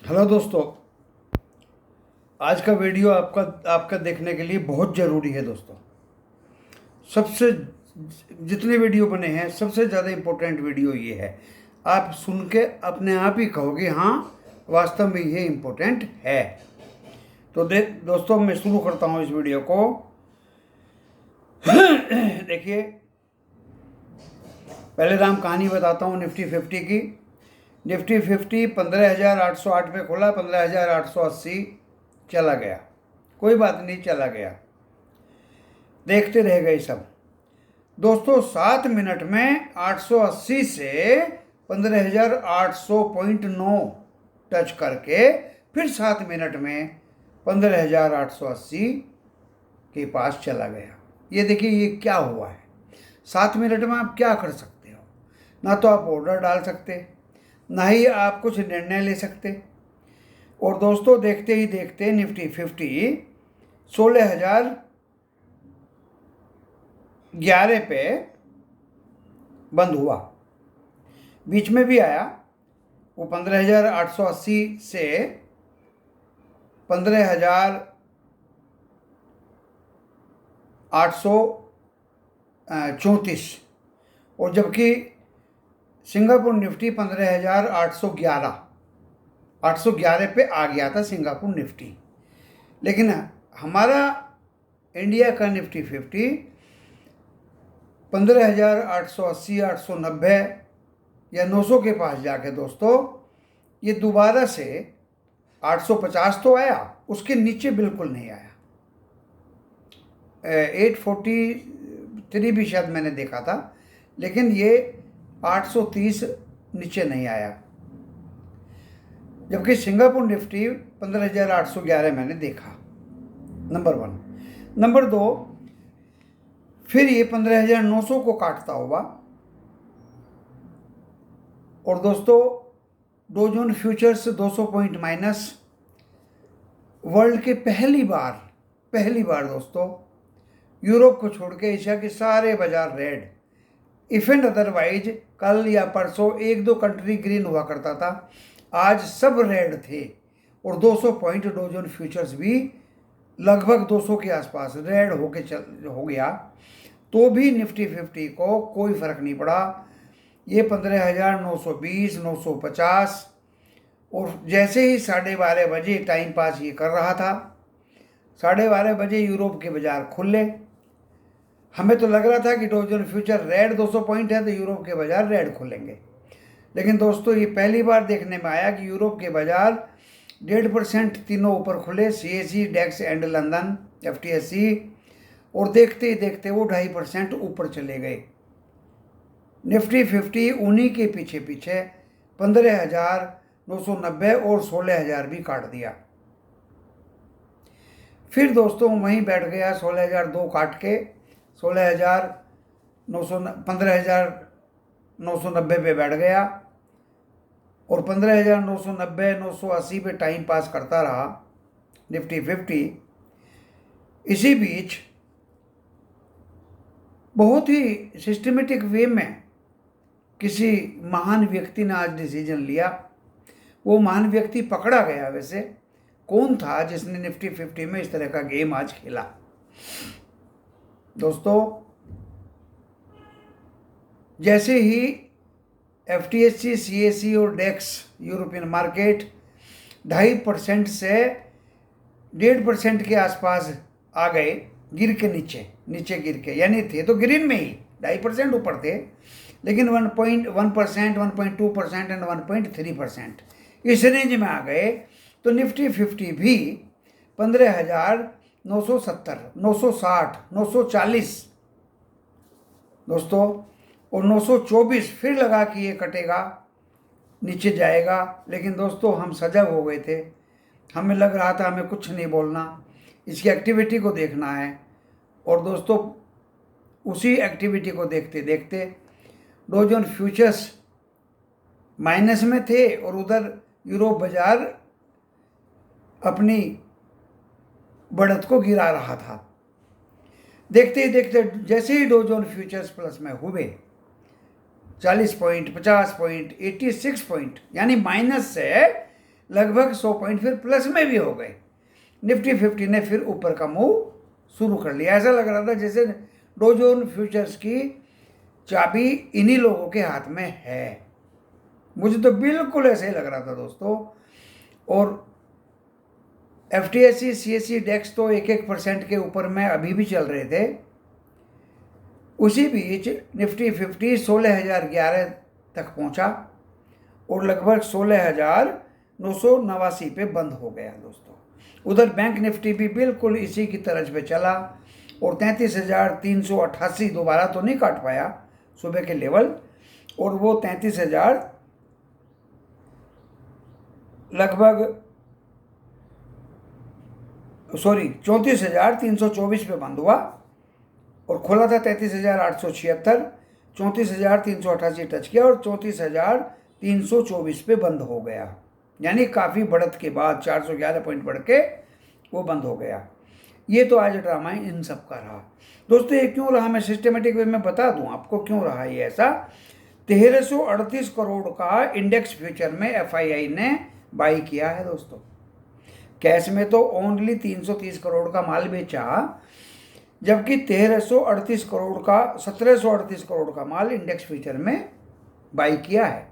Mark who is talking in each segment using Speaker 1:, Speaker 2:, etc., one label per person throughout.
Speaker 1: Hello दोस्तों, आज का वीडियो आपका देखने के लिए बहुत ज़रूरी है दोस्तों। सबसे जितने वीडियो बने हैं सबसे ज़्यादा इम्पोर्टेंट वीडियो ये है। आप सुन के अपने आप ही कहोगे हाँ, वास्तव में ये इम्पोर्टेंट है। तो दोस्तों, मैं शुरू करता हूँ इस वीडियो को। देखिए, पहले राम कहानी बताता हूँ निफ्टी 50 की। निफ्टी 50 15,808 पे खुला, 15,880 चला गया। कोई बात नहीं, चला गया, देखते रह गए सब। दोस्तों 7 मिनट में 880 से 15,800.9 टच करके फिर 7 मिनट में 15,880 के पास चला गया। ये देखिए, ये क्या हुआ है। 7 मिनट में आप क्या कर सकते हो? ना तो आप ऑर्डर डाल सकते, ना ही आप कुछ निर्णय ले सकते। और दोस्तों, देखते ही देखते निफ्टी 50 16,011 पे बंद हुआ। बीच में भी आया, वो 15,880 से 15,834, और जबकि सिंगापुर निफ्टी 811 पे आ गया था सिंगापुर निफ्टी। लेकिन हमारा इंडिया का निफ्टी 50 15,880, 890 या 900 के पास जाके दोस्तों ये दोबारा से 850 तो आया, उसके नीचे बिल्कुल नहीं आया। 843 भी शायद मैंने देखा था, लेकिन ये 830 नीचे नहीं आया। जबकि सिंगापुर निफ्टी 15,811 मैंने देखा, नंबर 1। नंबर 2, फिर ये 15,900 को काटता हुआ। और दोस्तों, Dow Jones futures 200 point minus. World के पहली बार दोस्तों, यूरोप को छोड़ के एशिया के सारे बाजार रेड। इफ एंड अदरवाइज कल या परसों 1-2 कंट्री ग्रीन हुआ करता था, आज सब रेड थे। और 200 पॉइंट डो जोन फ्यूचर्स भी लगभग 200 के आसपास रेड हो गया। तो भी निफ्टी 50 को कोई फर्क नहीं पड़ा। ये 15,920, 950। और जैसे ही 12:30 बजे टाइम पास ये कर रहा था, 12:30 बजे यूरोप के बाजार खुले। हमें तो लग रहा था कि Dow Jones future red 200 point है तो यूरोप के बाजार रेड खुलेंगे। लेकिन दोस्तों, ये पहली बार देखने में आया कि यूरोप के बाजार 1.5% तीनों ऊपर खुले, CAC, DAX and London, FTSE। और देखते ही देखते वो 2.5% ऊपर चले गए। निफ्टी 50 उन्हीं के पीछे 15,990 और 16,000 भी काट दिया। फिर दोस्तों वहीं बैठ गया, 16,002 काट के 15,990 पे बैठ गया। और 15,990, 980 पे टाइम पास करता रहा निफ्टी 50। इसी बीच बहुत ही सिस्टमेटिक वे में किसी महान व्यक्ति ने आज डिसीजन लिया। वो महान व्यक्ति पकड़ा गया। वैसे कौन था जिसने निफ्टी 50 में इस तरह का गेम आज खेला? दोस्तों, जैसे ही FTSE, CAC और डेक्स यूरोपियन मार्केट 2.5% से 1.5% के आसपास आ गए, गिर के नीचे गिर के, यानी थे तो ग्रीन में ही, 2.5% ऊपर थे, लेकिन 1.1%, 1.2% एंड 1.3% इस रेंज में आ गए। तो निफ्टी 50 भी 15,970, 960, 940 दोस्तों, और 924 फिर लगा कि ये कटेगा, नीचे जाएगा। लेकिन दोस्तों, हम सजग हो गए थे। हमें लग रहा था हमें कुछ नहीं बोलना, इसकी एक्टिविटी को देखना है। और दोस्तों, उसी एक्टिविटी को देखते देखते डो जोन फ्यूचर्स माइनस में थे और उधर यूरोप बाजार अपनी बढ़त को गिरा रहा था। देखते ही देखते जैसे ही डो जोन फ्यूचर्स प्लस में हुए, 40 पॉइंट, 50 पॉइंट, 86 पॉइंट, यानी माइनस से लगभग 100 पॉइंट फिर प्लस में भी हो गए। निफ्टी 50 ने फिर ऊपर का मूव शुरू कर लिया। ऐसा लग रहा था जैसे डो जोन्स फ्यूचर्स की चाबी इन्हीं लोगों के हाथ में है। मुझे तो बिल्कुल ऐसे ही लग रहा था दोस्तों। और FTSE CSE डेक्स तो 1% के ऊपर में अभी भी चल रहे थे। उसी बीच निफ्टी 50 16,011 तक पहुंचा और लगभग 16,989 पे बंद हो गया दोस्तों। उधर बैंक निफ्टी भी बिल्कुल इसी की तरज पे चला और 33,388 दोबारा तो नहीं काट पाया सुबह के लेवल, और वो 34,000 लगभग 34,324 पे बंद हुआ और खुला था 33,876, 34,388 टच किया और 34,324 पे बंद हो गया। यानी काफ़ी बढ़त के बाद 411 पॉइंट बढ़ के वो बंद हो गया। ये तो आज ड्रामा इन सब का रहा दोस्तों। ये क्यों रहा, मैं सिस्टमेटिक वे में बता दूं आपको क्यों रहा ये ऐसा। 1338 करोड़ का इंडेक्स फ्यूचर में FII ने बाई किया है दोस्तों। कैश में तो ओनली 330 करोड़ का माल बेचा, जबकि 1738 करोड़ का माल इंडेक्स फ्यूचर में बाई किया है।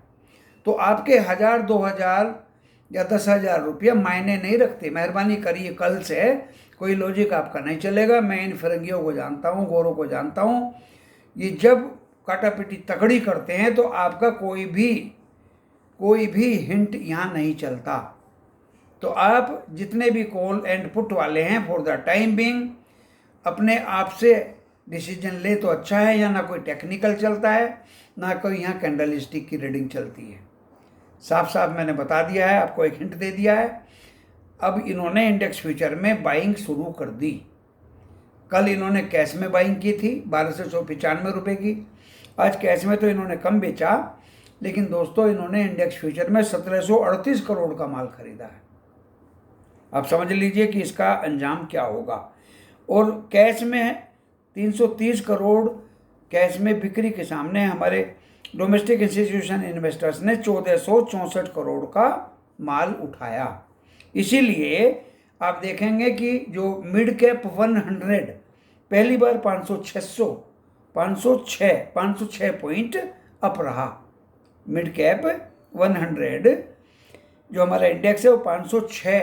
Speaker 1: तो आपके 1000, 2000 या 10,000 रुपया मायने नहीं रखते। मेहरबानी करिए, कल से कोई लॉजिक आपका नहीं चलेगा। मैं इन फिरंगियों को जानता हूँ, गोरों को जानता हूँ। ये जब काटापिटी तकड़ी करते हैं तो आपका कोई भी हिंट यहाँ नहीं चलता। तो आप जितने भी कॉल एंड पुट वाले हैं, फॉर द टाइम बिंग अपने आप से डिसीजन ले तो अच्छा है। या ना कोई टेक्निकल चलता है, ना कोई यहाँ कैंडल स्टिक की रीडिंग चलती है। साफ साफ मैंने बता दिया है, आपको एक हिंट दे दिया है। अब इन्होंने इंडेक्स फ्यूचर में बाइंग शुरू कर दी। कल इन्होंने कैश में बाइंग की थी 1295 रुपये की। आज कैश में तो इन्होंने कम बेचा, लेकिन दोस्तों इन्होंने इंडेक्स फ्यूचर में 1738 करोड़ का माल खरीदा है। आप समझ लीजिए कि इसका अंजाम क्या होगा। और कैश में 330 करोड़ कैश में बिक्री के सामने हमारे डोमेस्टिक इंस्टीट्यूशन इन्वेस्टर्स ने 1464 करोड़ का माल उठाया। इसीलिए आप देखेंगे कि जो मिड कैप 100 पहली बार 506 पॉइंट अप रहा। मिड कैप 100 जो हमारा इंडेक्स है वो 506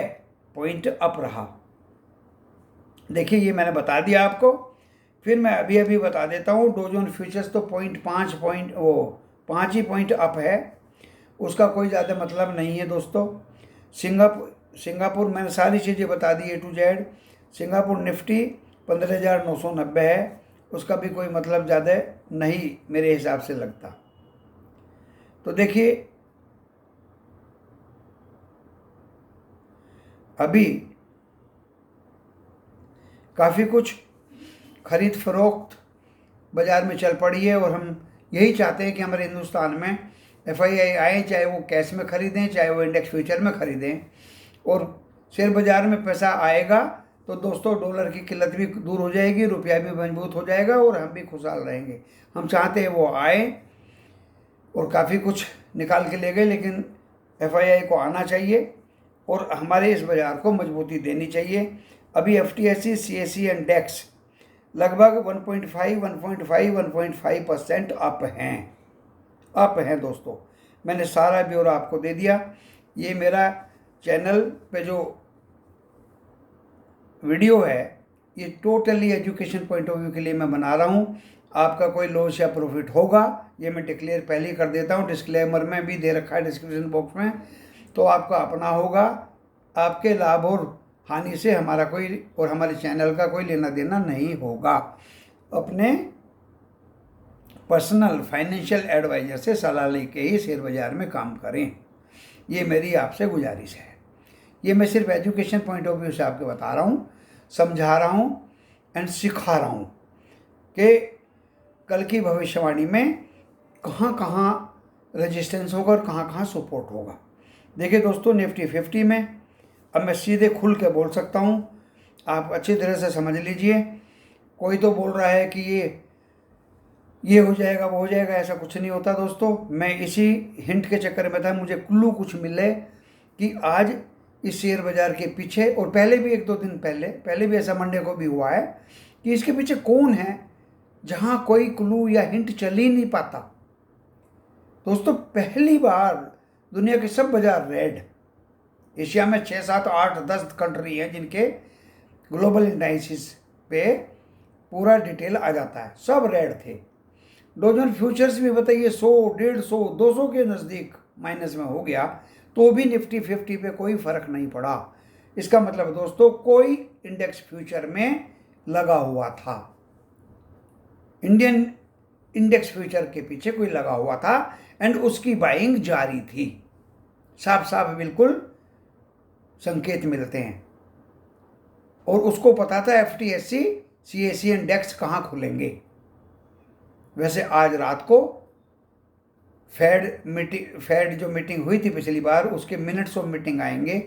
Speaker 1: पॉइंट अप रहा। देखिए ये मैंने बता दिया आपको। फिर मैं अभी बता देता हूँ। डो जोन्स फ्यूचर्स तो 5 ही पॉइंट अप है, उसका कोई ज़्यादा मतलब नहीं है दोस्तों। सिंगापुर मैंने सारी चीज़ें बता दी A to Z। Singapore Nifty 15,990 है, उसका भी कोई मतलब ज़्यादा नहीं मेरे हिसाब से लगता। तो देखिए अभी काफ़ी कुछ खरीद फरोख्त बाज़ार में चल पड़ी है और हम यही चाहते हैं कि हमारे हिंदुस्तान में FII आए, चाहे वो कैश में खरीदें चाहे वो इंडेक्स फ्यूचर में खरीदें। और शेयर बाज़ार में पैसा आएगा तो दोस्तों डॉलर की किल्लत भी दूर हो जाएगी, रुपया भी मजबूत हो जाएगा और हम भी खुशहाल रहेंगे। हम चाहते हैं वो आए और काफ़ी कुछ निकाल के ले गए, लेकिन FII को आना चाहिए और हमारे इस बाज़ार को मजबूती देनी चाहिए। अभी FTSE CSE एंड डेक्स लगभग 1.5% अप हैं दोस्तों। मैंने सारा ब्यौरा आपको दे दिया। ये मेरा चैनल पे जो वीडियो है ये totally education point of view के लिए मैं बना रहा हूँ। आपका कोई लॉस या प्रॉफिट होगा ये मैं डिक्लेयर पहले ही कर देता हूँ। डिस्क्लेमर में भी दे रखा है डिस्क्रिप्शन बॉक्स में। तो आपका अपना होगा, आपके लाभ और हानि से हमारा कोई और हमारे चैनल का कोई लेना देना नहीं होगा। अपने पर्सनल फाइनेंशियल एडवाइजर से सलाह लेके ही शेयर बाज़ार में काम करें, ये मेरी आपसे गुजारिश है। ये मैं सिर्फ एजुकेशन पॉइंट ऑफ व्यू से आपको बता रहा हूँ, समझा रहा हूँ एंड सिखा रहा हूँ कि कल की भविष्यवाणी में कहाँ कहाँ रेजिस्टेंस होगा और कहाँ कहाँ सपोर्ट होगा। देखिए दोस्तों निफ्टी 50 में अब मैं सीधे खुल के बोल सकता हूँ, आप अच्छी तरह से समझ लीजिए। कोई तो बोल रहा है कि ये हो जाएगा वो हो जाएगा, ऐसा कुछ नहीं होता दोस्तों। मैं इसी हिंट के चक्कर में था, मुझे क्लू कुछ मिले कि आज इस शेयर बाजार के पीछे, और पहले भी 1-2 दिन पहले भी ऐसा मंडे को भी हुआ है, कि इसके पीछे कौन है, जहां कोई क्लू या हिंट चल ही नहीं पाता। दोस्तों पहली बार दुनिया के सब बाजार रेड, एशिया में 6, 7, 8, 10 कंट्री हैं जिनके ग्लोबल इंडाइसिस पे पूरा डिटेल आ जाता है, सब रेड थे। डॉ जोन्स फ्यूचर्स भी बताइए 100, 150, 200 के नज़दीक माइनस में हो गया, तो भी निफ्टी 50 पे कोई फर्क नहीं पड़ा। इसका मतलब दोस्तों कोई इंडेक्स फ्यूचर में लगा हुआ था, इंडियन इंडेक्स फ्यूचर के पीछे कोई लगा हुआ था एंड उसकी बाइंग जारी थी। साफ साफ बिल्कुल संकेत मिलते हैं, और उसको पता था FTSE, CAC इंडेक्स कहाँ खुलेंगे। वैसे आज रात को फेड जो मीटिंग हुई थी पिछली बार, उसके मिनट्स ऑफ मीटिंग आएंगे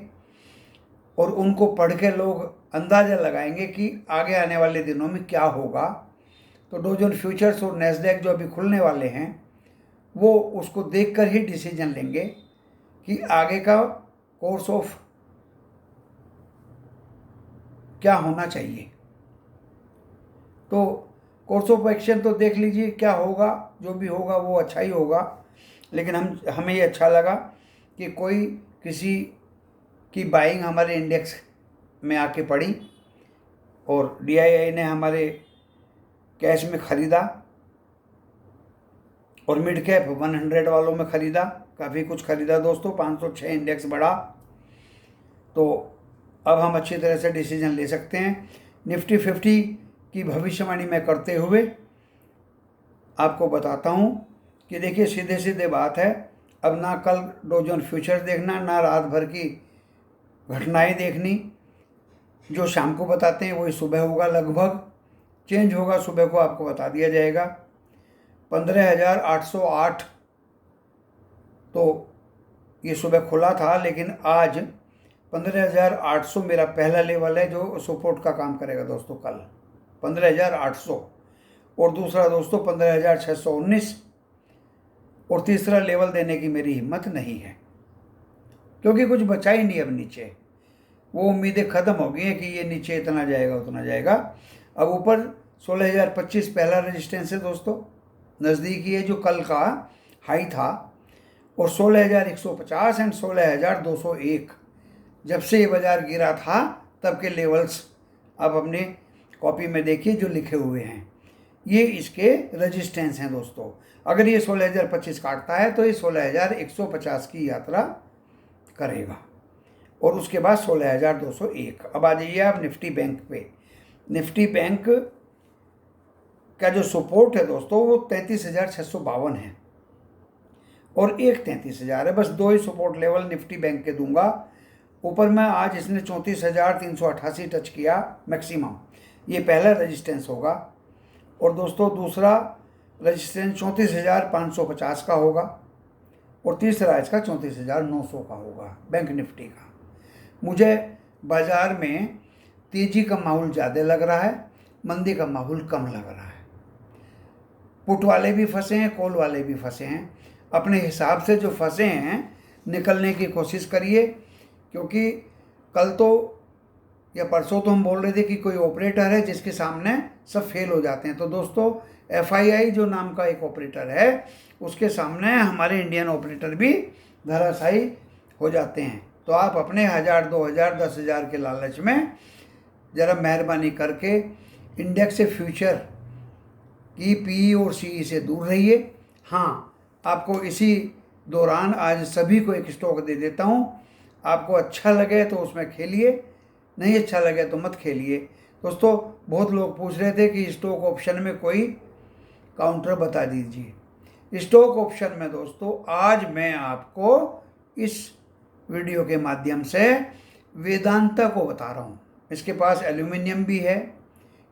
Speaker 1: और उनको पढ़ के लोग अंदाज़ा लगाएंगे कि आगे आने वाले दिनों में क्या होगा। तो डॉ जोन्स फ्यूचर्स और नैस्डैक जो अभी खुलने वाले हैं, वो उसको देखकर ही डिसीजन लेंगे कि आगे का कोर्स ऑफ क्या होना चाहिए। तो कोर्स ऑफ एक्शन तो देख लीजिए क्या होगा, जो भी होगा वो अच्छा ही होगा। लेकिन हमें ये अच्छा लगा कि कोई किसी की बाइंग हमारे इंडेक्स में आके पड़ी, और DII ने हमारे कैश में ख़रीदा और मिड कैप 100 वालों में ख़रीदा, काफ़ी कुछ ख़रीदा दोस्तों। 506 इंडेक्स बढ़ा, तो अब हम अच्छी तरह से डिसीजन ले सकते हैं। निफ्टी 50 की भविष्यवाणी में करते हुए आपको बताता हूँ कि देखिए सीधे सीधे बात है, अब ना कल डॉ जोन्स फ्यूचर्स देखना, ना रात भर की घटनाएं देखनी। जो शाम को बताते हैं वही सुबह होगा, लगभग चेंज होगा, सुबह को आपको बता दिया जाएगा। 15,808 तो ये सुबह खुला था, लेकिन आज 15,800 मेरा पहला लेवल है जो सपोर्ट का काम करेगा दोस्तों कल, 15,800। और दूसरा दोस्तों 15,619, और तीसरा लेवल देने की मेरी हिम्मत नहीं है, क्योंकि कुछ बचा ही नहीं अब नीचे। वो उम्मीदें ख़त्म हो गई हैं कि ये नीचे इतना जाएगा उतना जाएगा। अब ऊपर 16,025 पहला रेजिस्टेंस है दोस्तों, नज़दीकी है, जो कल का हाई था, और 16,150 एंड 16,201 जब से ये बाज़ार गिरा था तब के लेवल्स आप अपने कॉपी में देखिए जो लिखे हुए हैं, ये इसके रेजिस्टेंस हैं दोस्तों। अगर ये 16,025 काटता है तो ये 16,150 की यात्रा करेगा, और उसके बाद 16,201। अब आ जाइए आप निफ्टी बैंक पे। निफ्टी बैंक का जो सपोर्ट है दोस्तों वो 33,652 है, और एक 33,000 है। बस दो ही सपोर्ट लेवल निफ्टी बैंक के दूंगा। ऊपर में आज इसने 34,388 टच किया मैक्सिमम, ये पहला रेजिस्टेंस होगा। और दोस्तों दूसरा रेजिस्टेंस 34,550 का होगा, और तीसरा इसका 34,900 का होगा बैंक निफ्टी का। मुझे बाज़ार में तेज़ी का माहौल ज़्यादा लग रहा है, मंदी का माहौल कम लग रहा है। पुट वाले भी फंसे हैं, कॉल वाले भी फंसे हैं। अपने हिसाब से जो फंसे हैं निकलने की कोशिश करिए, क्योंकि कल तो या परसों तो हम बोल रहे थे कि कोई ऑपरेटर है जिसके सामने सब फेल हो जाते हैं। तो दोस्तों FII जो नाम का एक ऑपरेटर है, उसके सामने हमारे इंडियन ऑपरेटर भी धराशायी हो जाते हैं। तो आप अपने 1,000, 2,000, 10,000 के लालच में ज़रा मेहरबानी करके इंडेक्स फ्यूचर की PE और CE से दूर रहिए। हाँ, आपको इसी दौरान आज सभी को एक स्टॉक दे देता हूँ, आपको अच्छा लगे तो उसमें खेलिए, नहीं अच्छा लगे तो मत खेलिए। दोस्तों बहुत लोग पूछ रहे थे कि स्टॉक ऑप्शन में कोई काउंटर बता दीजिए। स्टॉक ऑप्शन में दोस्तों आज मैं आपको इस वीडियो के माध्यम से वेदांता को बता रहा हूँ। इसके पास एल्यूमिनियम भी है,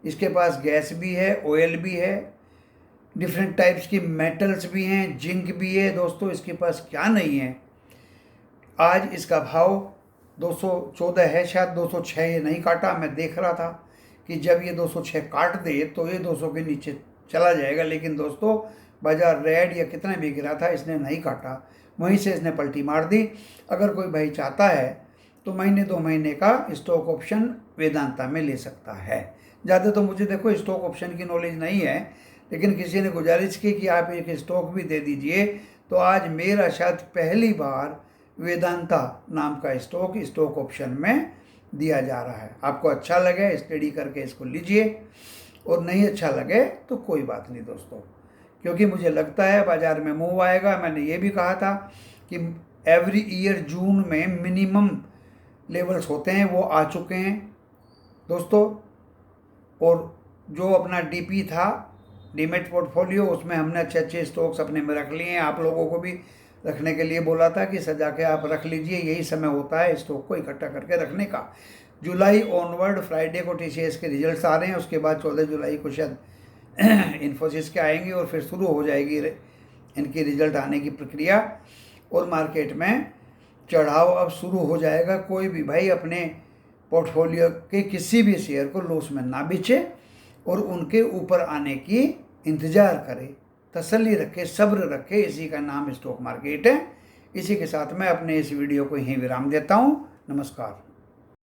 Speaker 1: इसके पास गैस भी है, ऑयल भी है, डिफरेंट टाइप्स की मेटल्स भी हैं, जिंक भी है। दोस्तों इसके पास क्या नहीं है। आज इसका भाव 214 है, शायद 206 ये नहीं काटा। मैं देख रहा था कि जब ये 206 काट दे तो ये 200 के नीचे चला जाएगा, लेकिन दोस्तों बाजार रेड या कितना भी गिरा था, इसने नहीं काटा। वहीं से इसने पलटी मार दी। अगर कोई भाई चाहता है तो महीने 2 महीने का स्टॉक ऑप्शन वेदांता में ले सकता है। ज़्यादा तो मुझे देखो स्टॉक ऑप्शन की नॉलेज नहीं है, लेकिन किसी ने गुजारिश की कि आप एक स्टॉक भी दे दीजिए, तो आज मेरा शायद पहली बार वेदांता नाम का स्टॉक ऑप्शन में दिया जा रहा है। आपको अच्छा लगे स्टडी करके इसको लीजिए, और नहीं अच्छा लगे तो कोई बात नहीं दोस्तों, क्योंकि मुझे लगता है बाज़ार में मूव आएगा। मैंने ये भी कहा था कि एवरी ईयर जून में मिनिमम लेवल्स होते हैं, वो आ चुके हैं दोस्तों। और जो अपना डीपी था, डीमेट पोर्टफोलियो, उसमें हमने अच्छे अच्छे स्टॉक्स अपने में रख लिए हैं। आप लोगों को भी रखने के लिए बोला था कि सजा के आप रख लीजिए, यही समय होता है स्टॉक को इकट्ठा करके रखने का। जुलाई ऑनवर्ड फ्राइडे को टीसीएस के रिजल्ट्स आ रहे हैं, उसके बाद 14 जुलाई को शायद इन्फोसिस के आएंगे, और फिर शुरू हो जाएगी इनकी रिजल्ट आने की प्रक्रिया, और मार्केट में चढ़ाव अब शुरू हो जाएगा। कोई भी भाई अपने पोर्टफोलियो के किसी भी शेयर को लॉस में ना बेचे, और उनके ऊपर आने की इंतज़ार करे, तसल्ली रखे, सब्र रखे। इसी का नाम स्टॉक मार्केट है। इसी के साथ मैं अपने इस वीडियो को यहीं विराम देता हूँ। नमस्कार।